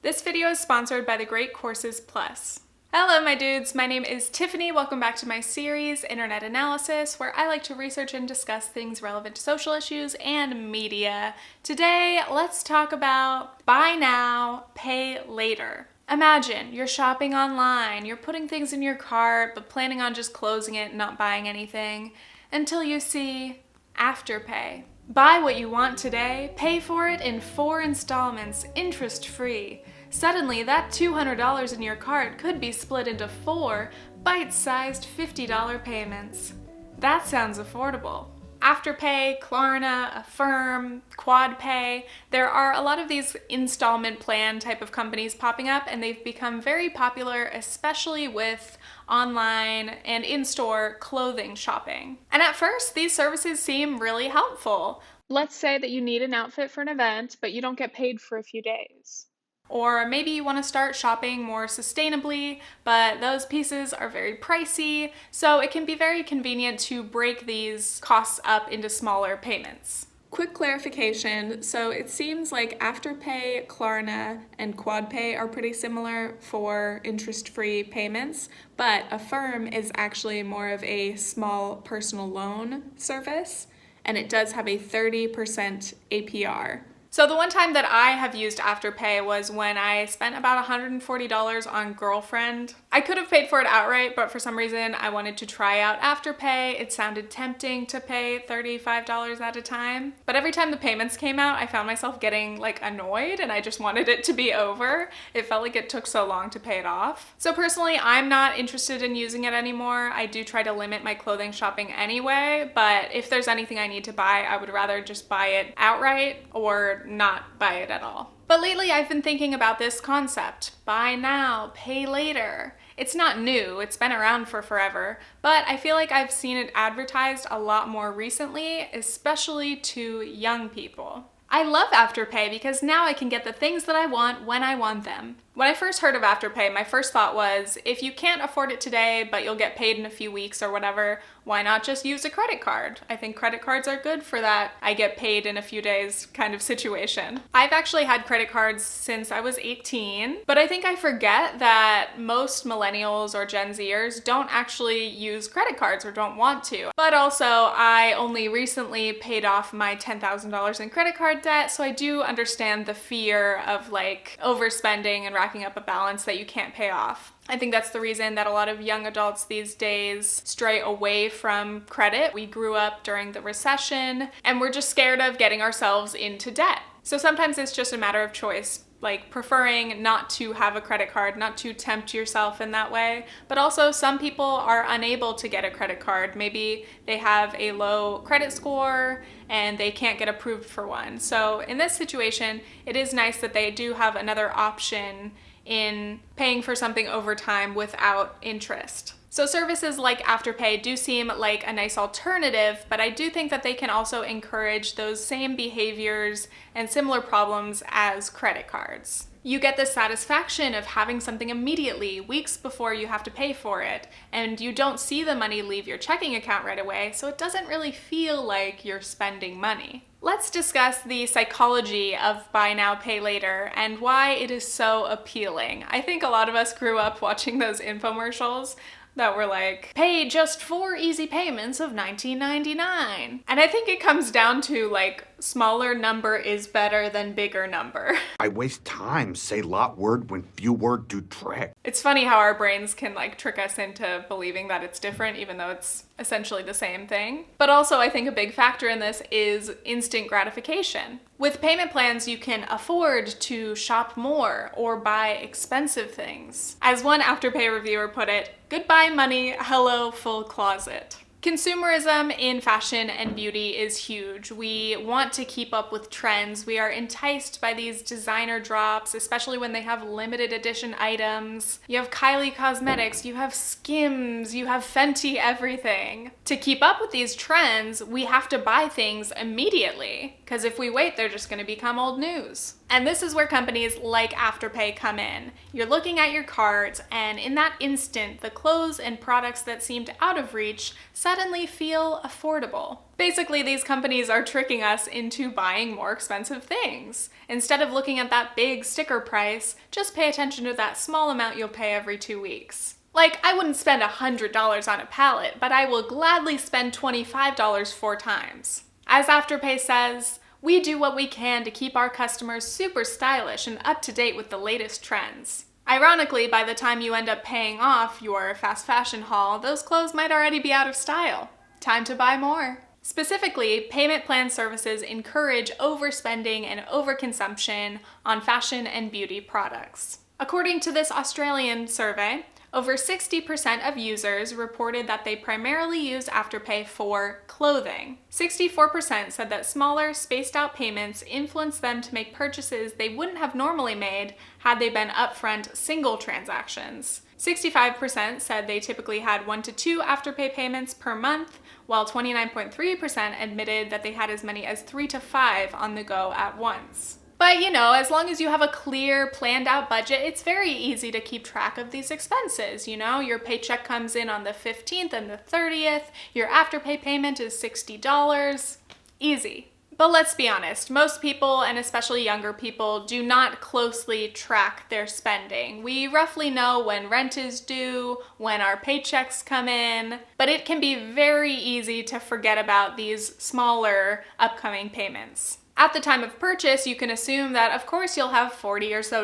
This video is sponsored by the Great Courses Plus. Hello my dudes, my name is Tiffany. Welcome back to my series, Internet Analysis, where I like to research and discuss things relevant to social issues and media. Today, let's talk about buy now, pay later. Imagine you're shopping online, you're putting things in your cart, but planning on just closing it and not buying anything, until you see Afterpay. Buy what you want today, pay for it in 4 installments, interest-free. Suddenly, that $200 in your cart could be split into 4 bite-sized $50 payments. That sounds affordable. Afterpay, Klarna, Affirm, Quadpay, there are a lot of these installment plan type of companies popping up, and they've become very popular, especially with online and in-store clothing shopping. And at first, these services seem really helpful. Let's say that you need an outfit for an event, but you don't get paid for a few days. Or maybe you want to start shopping more sustainably, but those pieces are very pricey, so it can be very convenient to break these costs up into smaller payments. Quick clarification, so it seems like Afterpay, Klarna, and Quadpay are pretty similar for interest-free payments, but Affirm is actually more of a small personal loan service, and it does have a 30% APR. So the one time that I have used Afterpay was when I spent about $140 on Girlfriend. I could have paid for it outright, but for some reason I wanted to try out Afterpay. It sounded tempting to pay $35 at a time. But every time the payments came out, I found myself getting annoyed and I just wanted it to be over. It felt like it took so long to pay it off. So personally, I'm not interested in using it anymore. I do try to limit my clothing shopping anyway, but if there's anything I need to buy, I would rather just buy it outright or not buy it at all. But lately I've been thinking about this concept, buy now, pay later. It's not new, it's been around for forever, but I feel like I've seen it advertised a lot more recently, especially to young people. I love Afterpay because now I can get the things that I want when I want them. When I first heard of Afterpay, my first thought was, if you can't afford it today, but you'll get paid in a few weeks or whatever, why not just use a credit card? I think credit cards are good for that I get paid in a few days kind of situation. I've actually had credit cards since I was 18, but I think I forget that most millennials or Gen Zers don't actually use credit cards or don't want to. But also, I only recently paid off my $10,000 in credit card debt, so I do understand the fear of overspending and racking up a balance that you can't pay off. I think that's the reason that a lot of young adults these days stray away from credit. We grew up during the recession and we're just scared of getting ourselves into debt. So sometimes it's just a matter of choice, preferring not to have a credit card, not to tempt yourself in that way. But also some people are unable to get a credit card. Maybe they have a low credit score and they can't get approved for one. So in this situation, it is nice that they do have another option in paying for something over time without interest. So services like Afterpay do seem like a nice alternative, but I do think that they can also encourage those same behaviors and similar problems as credit cards. You get the satisfaction of having something immediately, weeks before you have to pay for it, and you don't see the money leave your checking account right away, so it doesn't really feel like you're spending money. Let's discuss the psychology of buy now, pay later and why it is so appealing. I think a lot of us grew up watching those infomercials that were pay just 4 easy payments of $19.99. And I think it comes down to smaller number is better than bigger number. I waste time, say lot word when few word do trick. It's funny how our brains can trick us into believing that it's different even though it's essentially the same thing. But also I think a big factor in this is instant gratification. With payment plans, you can afford to shop more or buy expensive things. As one Afterpay reviewer put it, goodbye money, hello full closet. Consumerism in fashion and beauty is huge. We want to keep up with trends. We are enticed by these designer drops, especially when they have limited edition items. You have Kylie Cosmetics, you have Skims, you have Fenty everything. To keep up with these trends, we have to buy things immediately, because if we wait, they're just going to become old news. And this is where companies like Afterpay come in. You're looking at your cart, and in that instant, the clothes and products that seemed out of reach suddenly feel affordable. Basically, these companies are tricking us into buying more expensive things. Instead of looking at that big sticker price, just pay attention to that small amount you'll pay every 2 weeks. Like, I wouldn't spend $100 on a pallet, but I will gladly spend $25 4 times. As Afterpay says, we do what we can to keep our customers super stylish and up to date with the latest trends. Ironically, by the time you end up paying off your fast fashion haul, those clothes might already be out of style. Time to buy more. Specifically, payment plan services encourage overspending and overconsumption on fashion and beauty products. According to this Australian survey, over 60% of users reported that they primarily use Afterpay for clothing. 64% said that smaller, spaced-out payments influenced them to make purchases they wouldn't have normally made had they been upfront single transactions. 65% said they typically had 1 to 2 Afterpay payments per month, while 29.3% admitted that they had as many as 3 to 5 on the go at once. But as long as you have a clear, planned out budget, it's very easy to keep track of these expenses. Your paycheck comes in on the 15th and the 30th, your Afterpay payment is $60. Easy. But let's be honest, most people, and especially younger people, do not closely track their spending. We roughly know when rent is due, when our paychecks come in, but it can be very easy to forget about these smaller upcoming payments. At the time of purchase, you can assume that of course you'll have $40 or so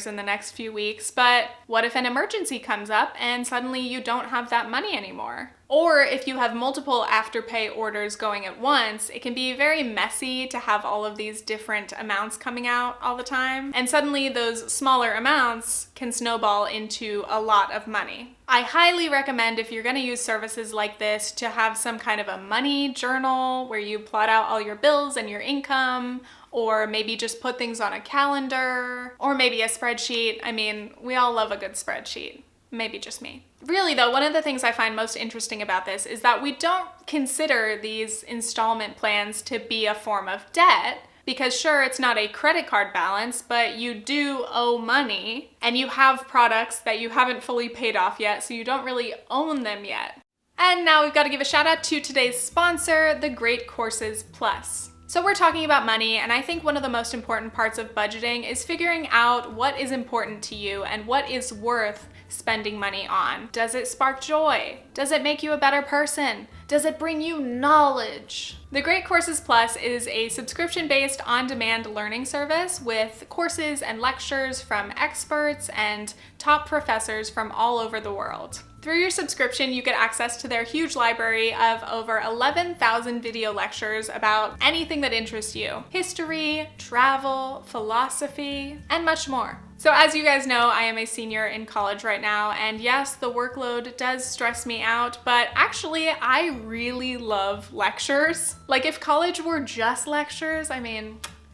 in the next few weeks, but what if an emergency comes up and suddenly you don't have that money anymore? Or if you have multiple Afterpay orders going at once, it can be very messy to have all of these different amounts coming out all the time, and suddenly those smaller amounts can snowball into a lot of money. I highly recommend, if you're going to use services like this, to have some kind of a money journal where you plot out all your bills and your income, or maybe just put things on a calendar, or maybe a spreadsheet. I mean, we all love a good spreadsheet. Maybe just me. Really though, one of the things I find most interesting about this is that we don't consider these installment plans to be a form of debt, because sure, it's not a credit card balance, but you do owe money, and you have products that you haven't fully paid off yet, so you don't really own them yet. And now we've got to give a shout out to today's sponsor, the Great Courses Plus. So we're talking about money, and I think one of the most important parts of budgeting is figuring out what is important to you and what is worth spending money on. Does it spark joy? Does it make you a better person? Does it bring you knowledge? The Great Courses Plus is a subscription-based on-demand learning service with courses and lectures from experts and top professors from all over the world. Through your subscription, you get access to their huge library of over 11,000 video lectures about anything that interests you: history, travel, philosophy, and much more. So as you guys know, I am a senior in college right now, and yes, the workload does stress me out, but actually I really love lectures. Like, if college were just lectures,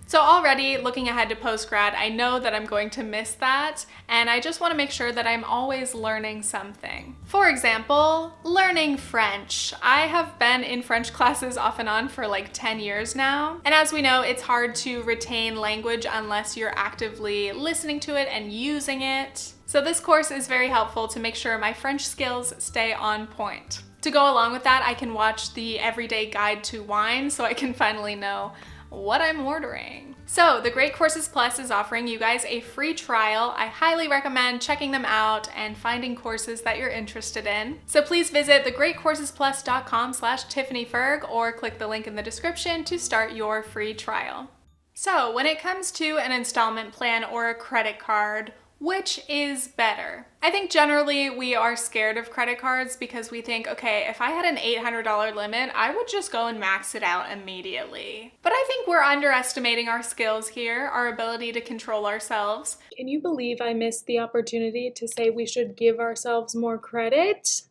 So already looking ahead to post-grad, I know that I'm going to miss that, and I just want to make sure that I'm always learning something. For example, learning French. I have been in French classes off and on for like 10 years now, and as we know, it's hard to retain language unless you're actively listening to it and using it. So this course is very helpful to make sure my French skills stay on point. To go along with that, I can watch the Everyday Guide to Wine so I can finally know what I'm ordering. So the Great Courses Plus is offering you guys a free trial. I highly recommend checking them out and finding courses that you're interested in. So please visit thegreatcoursesplus.com/Tiffanyferg or click the link in the description to start your free trial. So when it comes to an installment plan or a credit card, which is better? I think generally we are scared of credit cards because we think, okay, if I had an $800 limit, I would just go and max it out immediately. But I think we're underestimating our skills here, our ability to control ourselves. Can you believe I missed the opportunity to say we should give ourselves more credit?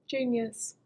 Genius.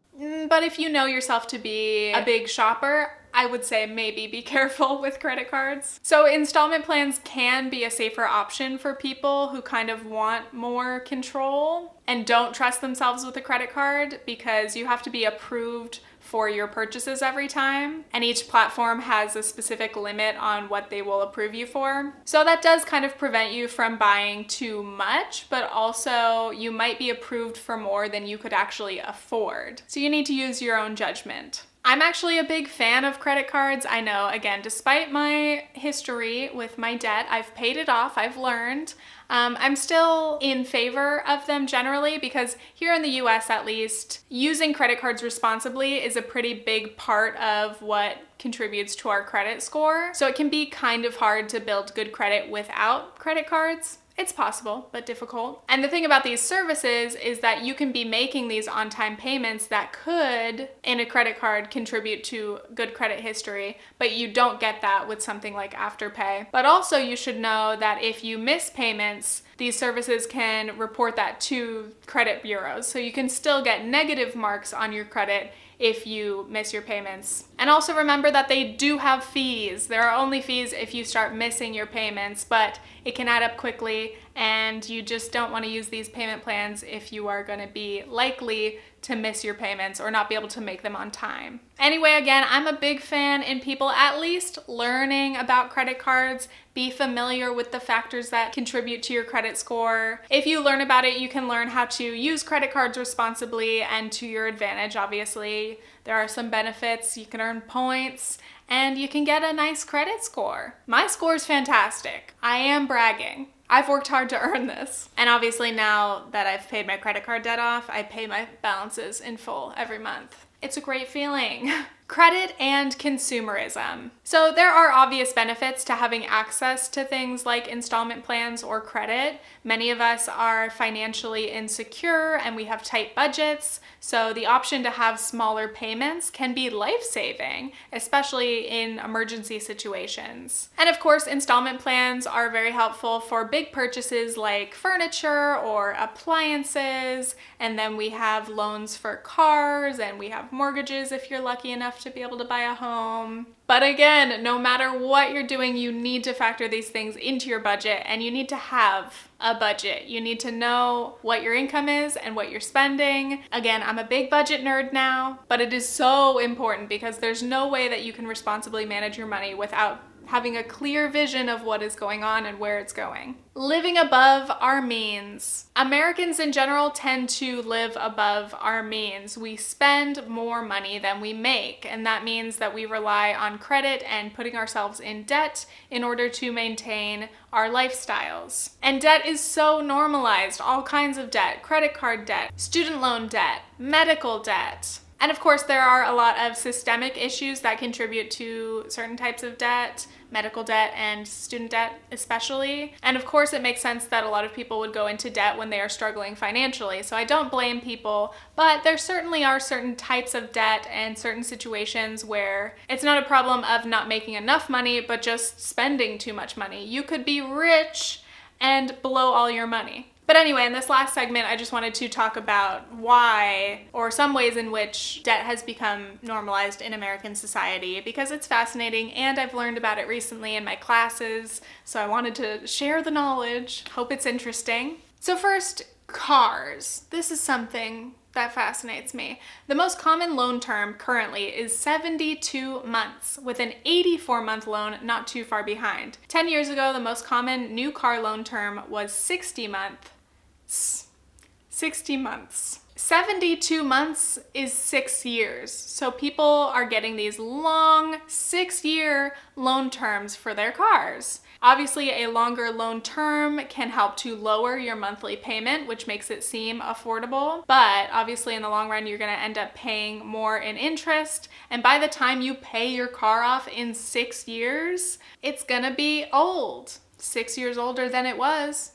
But if you know yourself to be a big shopper, I would say maybe be careful with credit cards. So installment plans can be a safer option for people who kind of want more control and don't trust themselves with a credit card, because you have to be approved for your purchases every time, and each platform has a specific limit on what they will approve you for. So that does kind of prevent you from buying too much, but also you might be approved for more than you could actually afford. So you need to use your own judgment. I'm actually a big fan of credit cards. I know, again, despite my history with my debt, I've paid it off, I've learned. I'm still in favor of them generally, because here in the US at least, using credit cards responsibly is a pretty big part of what contributes to our credit score. So it can be kind of hard to build good credit without credit cards. It's possible, but difficult. And the thing about these services is that you can be making these on-time payments that could, in a credit card, contribute to good credit history, but you don't get that with something like Afterpay. But also you should know that if you miss payments, these services can report that to credit bureaus. So you can still get negative marks on your credit if you miss your payments. And also remember that they do have fees. There are only fees if you start missing your payments, but it can add up quickly, and you just don't want to use these payment plans if you are going to be likely to miss your payments or not be able to make them on time. Anyway, again, I'm a big fan in people at least learning about credit cards. Be familiar with the factors that contribute to your credit score. If you learn about it, you can learn how to use credit cards responsibly and to your advantage, obviously. There are some benefits. You can earn points and you can get a nice credit score. My score is fantastic. I am bragging. I've worked hard to earn this. And obviously now that I've paid my credit card debt off, I pay my balances in full every month. It's a great feeling. Credit and consumerism. So there are obvious benefits to having access to things like installment plans or credit. Many of us are financially insecure and we have tight budgets, so the option to have smaller payments can be life-saving, especially in emergency situations. And of course, installment plans are very helpful for big purchases like furniture or appliances, and then we have loans for cars, and we have mortgages if you're lucky enough to be able to buy a home. But again, no matter what you're doing, you need to factor these things into your budget, and you need to have a budget. You need to know what your income is and what you're spending. Again, I'm a big budget nerd now, but it is so important because there's no way that you can responsibly manage your money without having a clear vision of what is going on and where it's going. Living above our means. Americans in general tend to live above our means. We spend more money than we make, and that means that we rely on credit and putting ourselves in debt in order to maintain our lifestyles. And debt is so normalized. All kinds of debt, credit card debt, student loan debt, medical debt. And of course, there are a lot of systemic issues that contribute to certain types of debt, medical debt and student debt especially. And of course, it makes sense that a lot of people would go into debt when they are struggling financially. So I don't blame people, but there certainly are certain types of debt and certain situations where it's not a problem of not making enough money, but just spending too much money. You could be rich and blow all your money. But anyway, in this last segment, I just wanted to talk about why, or some ways in which debt has become normalized in American society, because it's fascinating and I've learned about it recently in my classes, so I wanted to share the knowledge. Hope it's interesting. So first, cars. This is something that fascinates me. The most common loan term currently is 72 months, with an 84-month loan not too far behind. 10 years ago, the most common new car loan term was 60 months. 72 months is 6 years. So people are getting these long 6-year loan terms for their cars. Obviously, a longer loan term can help to lower your monthly payment, which makes it seem affordable. But obviously, in the long run, you're going to end up paying more in interest. And by the time you pay your car off in 6 years, it's going to be old. 6 years older than it was.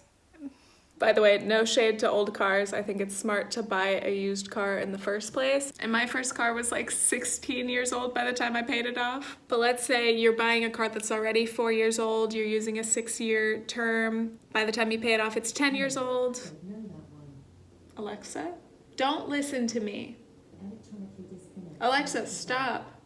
By the way, no shade to old cars. I think it's smart to buy a used car in the first place. And my first car was like 16 years old by the time I paid it off. But let's say you're buying a car that's already 4 years old, you're using a 6-year term. By the time you pay it off, it's 10 years old. Alexa, don't listen to me. Alexa, stop.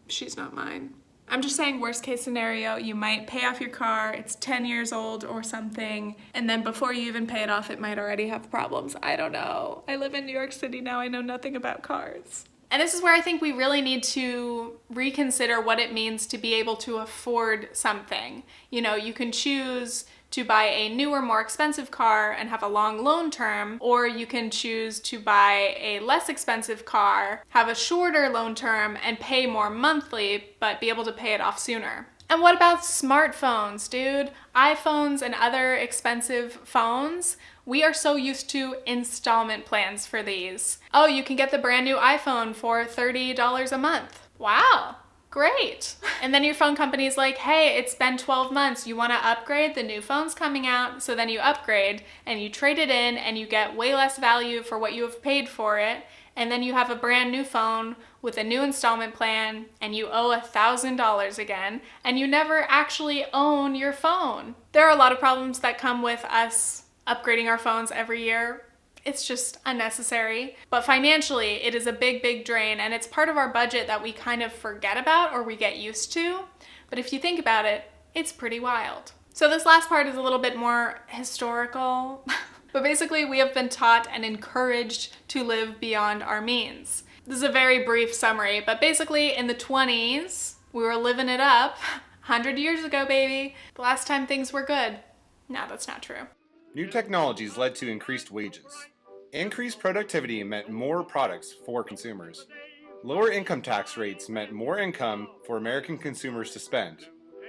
She's not mine. I'm just saying, worst case scenario, you might pay off your car, it's 10 years old or something, and then before you even pay it off, it might already have problems. I don't know. I live in New York City now, I know nothing about cars. And this is where I think we really need to reconsider what it means to be able to afford something. You know, you can choose to buy a newer, more expensive car and have a long loan term, or you can choose to buy a less expensive car, have a shorter loan term, and pay more monthly, but be able to pay it off sooner. And what about smartphones, dude? iPhones and other expensive phones, we are so used to installment plans for these. Oh, you can get the brand new iPhone for $30 a month. Wow. Great. And then your phone company's like, hey, it's been 12 months. You want to upgrade? The new phone's coming out. So then you upgrade and you trade it in and you get way less value for what you have paid for it. And then you have a brand new phone with a new installment plan and you owe $1,000 again and you never actually own your phone. There are a lot of problems that come with us upgrading our phones every year. It's just unnecessary. But financially, it is a big, big drain, and it's part of our budget that we kind of forget about or we get used to. But if you think about it, it's pretty wild. So this last part is a little bit more historical. But basically, we have been taught and encouraged to live beyond our means. This is a very brief summary, but basically in the 20s, we were living it up. 100 years ago, baby. The last time things were good. No, that's not true. New technologies led to increased wages. Increased productivity meant more products for consumers. Lower income tax rates meant more income for American consumers to spend.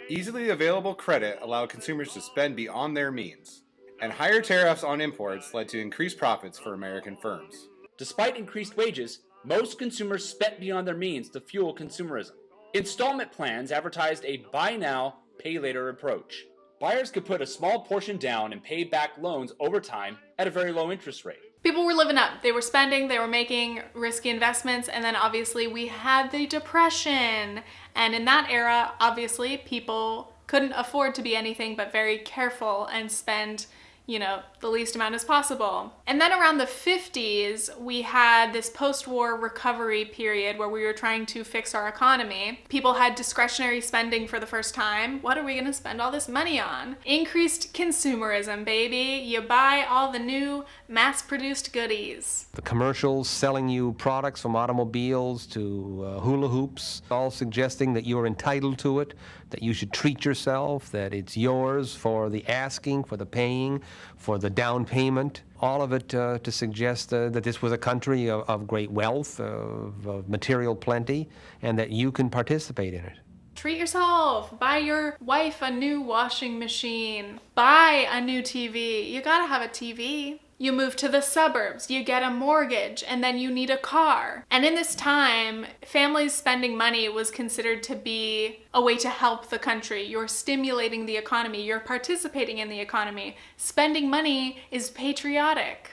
Easily available credit allowed consumers to spend beyond their means. And higher tariffs on imports led to increased profits for American firms. Despite increased wages, most consumers spent beyond their means to fuel consumerism. Installment plans advertised a buy now, pay later approach. Buyers could put a small portion down and pay back loans over time at a very low interest rate. People were living up. They were spending, they were making risky investments, and then obviously we had the Depression. And in that era, obviously, people couldn't afford to be anything but very careful and spend, you know, the least amount as possible. And then around the 50s, we had this post-war recovery period where we were trying to fix our economy. People had discretionary spending for the first time. What are we gonna spend all this money on? Increased consumerism, baby. You buy all the new mass-produced goodies. The commercials selling you products from automobiles to hula hoops, all suggesting that you're entitled to it, that you should treat yourself, that it's yours for the asking, for the paying, for the down payment. All of it to suggest that this was a country of great wealth, of material plenty, and that you can participate in it. Treat yourself. Buy your wife a new washing machine. Buy a new TV. You gotta have a TV. You move to the suburbs, you get a mortgage, and then you need a car. And in this time, families spending money was considered to be a way to help the country. You're stimulating the economy, you're participating in the economy. Spending money is patriotic.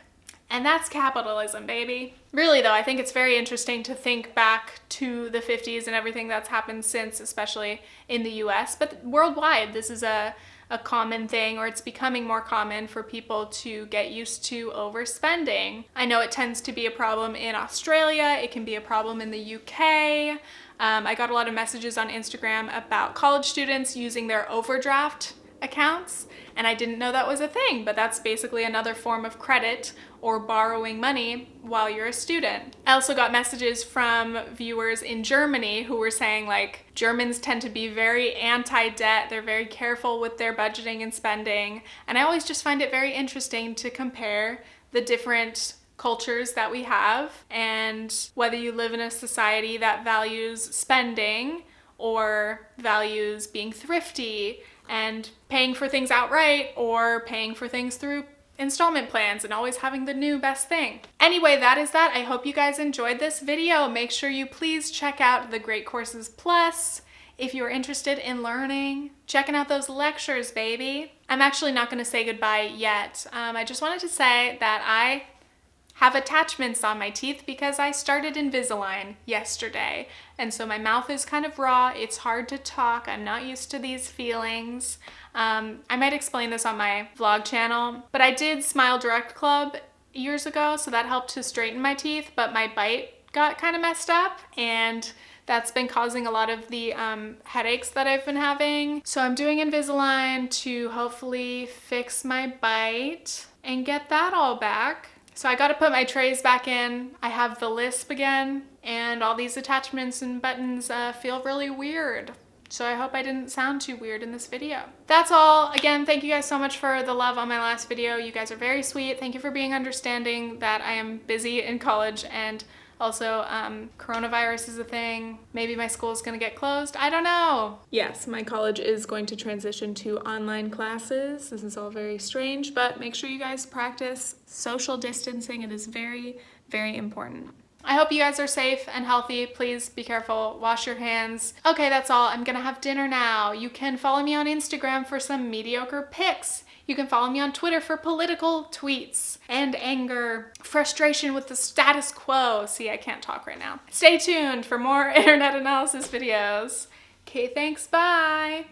And that's capitalism, baby. Really though, I think it's very interesting to think back to the 50s and everything that's happened since, especially in the US, but worldwide, this is a common thing, or it's becoming more common for people to get used to overspending. I know it tends to be a problem in Australia, it can be a problem in the UK. I got a lot of messages on Instagram about college students using their overdraft accounts, and I didn't know that was a thing, but that's basically another form of credit or borrowing money while you're a student. I also got messages from viewers in Germany who were saying, like, Germans tend to be very anti-debt, they're very careful with their budgeting and spending, and I always just find it very interesting to compare the different cultures that we have, and whether you live in a society that values spending or values being thrifty and paying for things outright or paying for things through installment plans and always having the new best thing. Anyway, that is that. I hope you guys enjoyed this video. Make sure you please check out the Great Courses Plus if you're interested in learning. Checking out those lectures, baby. I'm actually not going to say goodbye yet. I just wanted to say that I have attachments on my teeth because I started Invisalign yesterday. And so my mouth is kind of raw. It's hard to talk. I'm not used to these feelings. I might explain this on my vlog channel, but I did Smile Direct Club years ago, so that helped to straighten my teeth, but my bite got kind of messed up, and That's been causing a lot of the headaches that I've been having. So I'm doing Invisalign to hopefully fix my bite and get that all back. So I gotta put my trays back in. I have the lisp again, and all these attachments and buttons feel really weird. So I hope I didn't sound too weird in this video. That's all. Again, thank you guys so much for the love on my last video. You guys are very sweet. Thank you for being understanding that I am busy in college, and also coronavirus is a thing. Maybe my school is gonna get closed. I don't know. Yes, my college is going to transition to online classes. This is all very strange, but make sure you guys practice social distancing. It is very, very important. I hope you guys are safe and healthy. Please be careful. Wash your hands. Okay, that's all. I'm gonna have dinner now. You can follow me on Instagram for some mediocre pics. You can follow me on Twitter for political tweets and anger, frustration with the status quo. See, I can't talk right now. Stay tuned for more internet analysis videos. Okay, thanks. Bye.